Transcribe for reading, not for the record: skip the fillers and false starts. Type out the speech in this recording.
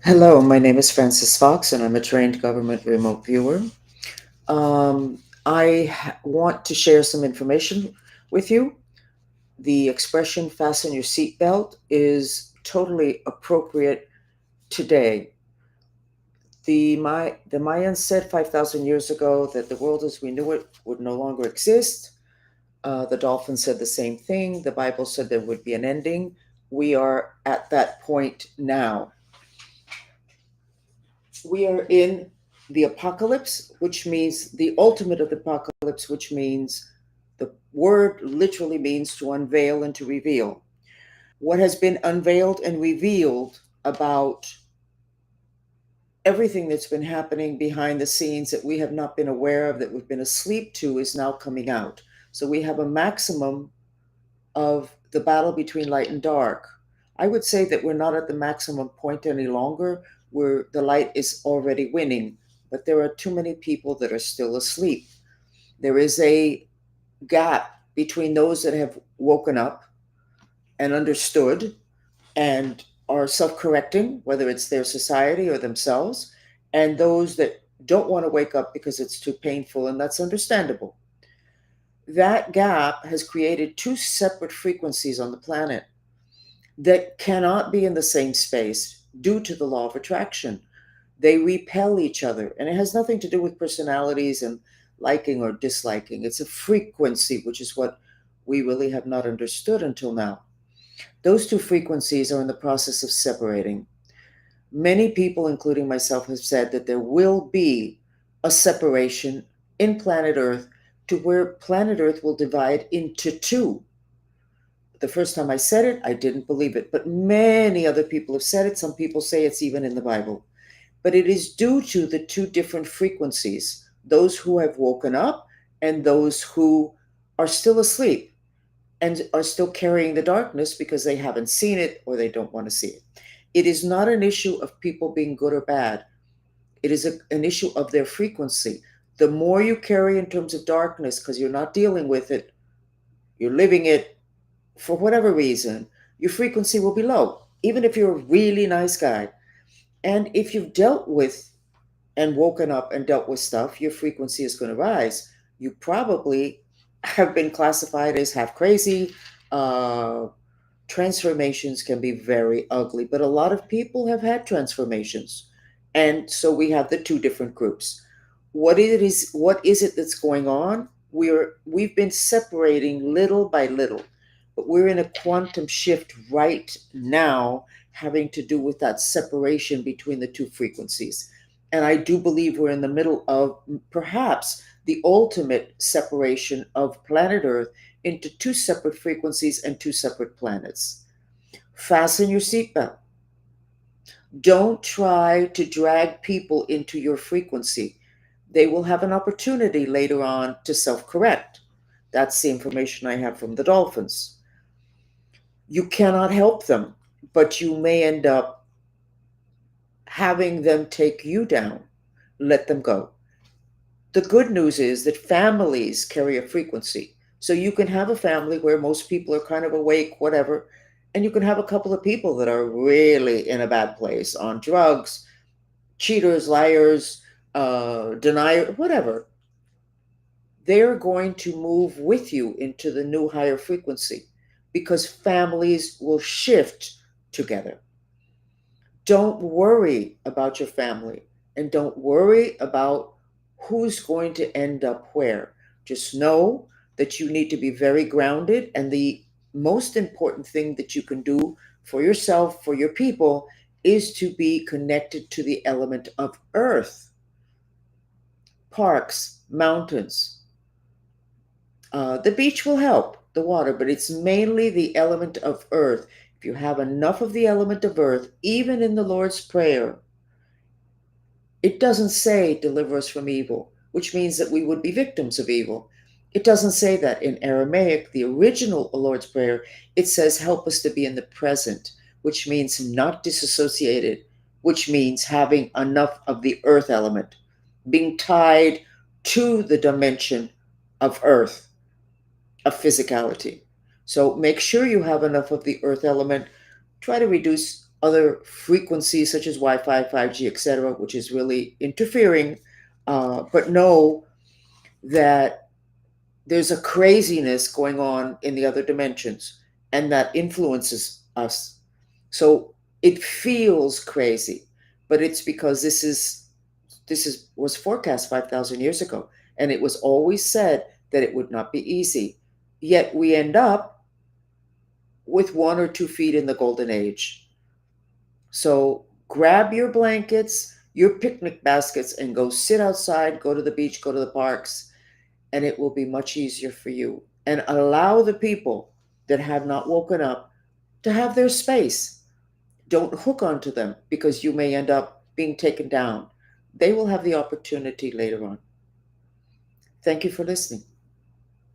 Hello, my name is Francis Fox, and I'm a trained government remote viewer. I want to share some information with you. The expression fasten your seatbelt is totally appropriate today. The Mayans said 5,000 years ago that the world as we knew it would no longer exist. The dolphins said the same thing. The Bible said there would be an ending. We are at that point now. We are in the apocalypse, which means the ultimate of the apocalypse, which means the word literally means to unveil and to reveal. What has been unveiled and revealed about everything that's been happening behind the scenes that we have not been aware of, that we've been asleep to, is now coming out. So we have a maximum of the battle between light and dark. I would say that we're not at the maximum point any longer, where the light is already winning, but there are too many people that are still asleep. There is a gap between those that have woken up and understood and are self correcting, whether it's their society or themselves, and those that don't want to wake up because it's too painful, and that's understandable. That gap has created two separate frequencies on the planet that cannot be in the same space due to the law of attraction. They repel each other, and it has nothing to do with personalities and liking or disliking. It's a frequency, which is what we really have not understood until now. Those two frequencies are in the process of separating. Many people, including myself, have said that there will be a separation in planet Earth to where planet Earth will divide into two. The first time I said it, I didn't believe it, but many other people have said it. Some people say it's even in the Bible. But it is due to the two different frequencies, those who have woken up and those who are still asleep and are still carrying the darkness because they haven't seen it or they don't want to see it. It is not an issue of people being good or bad. It is an issue of their frequency. The more you carry in terms of darkness, because you're not dealing with it, you're living it for whatever reason, your frequency will be low, even if you're a really nice guy. And if you've dealt with and woken up and dealt with stuff, your frequency is going to rise. You probably have been classified as half crazy. Uh, Transformations can be very ugly, but a lot of people have had transformations. And so we have the two different groups. What is it that's going on? We've been separating little by little, but we're in a quantum shift right now having to do with that separation between the two frequencies. And I do believe we're in the middle of perhaps the ultimate separation of planet Earth into two separate frequencies and two separate planets. Fasten your seatbelt. Don't try to drag people into your frequency. They will have an opportunity later on to self correct. That's the information I have from the dolphins. You cannot help them, but you may end up having them take you down. Let them go. The good news is that families carry a frequency. So you can have a family where most people are kind of awake, whatever, and you can have a couple of people that are really in a bad place on drugs, cheaters, liars, denier, whatever. They're going to move with you into the new higher frequency because families will shift together. Don't worry about your family and don't worry about who's going to end up where. Just know that you need to be very grounded. And the most important thing that you can do for yourself, for your people, is to be connected to the element of earth, parks, mountains. The beach will help, the water, but it's mainly the element of earth. If you have enough of the element of earth, even in the Lord's Prayer, it doesn't say deliver us from evil, which means that we would be victims of evil. It doesn't say that in Aramaic, the original Lord's Prayer. It says help us to be in the present, which means not disassociated, which means having enough of the earth element, being tied to the dimension of earth, of physicality. So make sure you have enough of the earth element. Try to reduce other frequencies such as Wi-Fi, 5G, etc., which is really interfering. But know that there's a craziness going on in the other dimensions, and that influences us. So it feels crazy, but it's because this is was forecast 5,000 years ago, and it was always said that it would not be easy. Yet we end up with 1 or 2 feet in the golden age. So grab your blankets, your picnic baskets, and go sit outside, go to the beach, go to the parks, and it will be much easier for you. And allow the people that have not woken up to have their space. Don't hook onto them because you may end up being taken down. They will have the opportunity later on. Thank you for listening.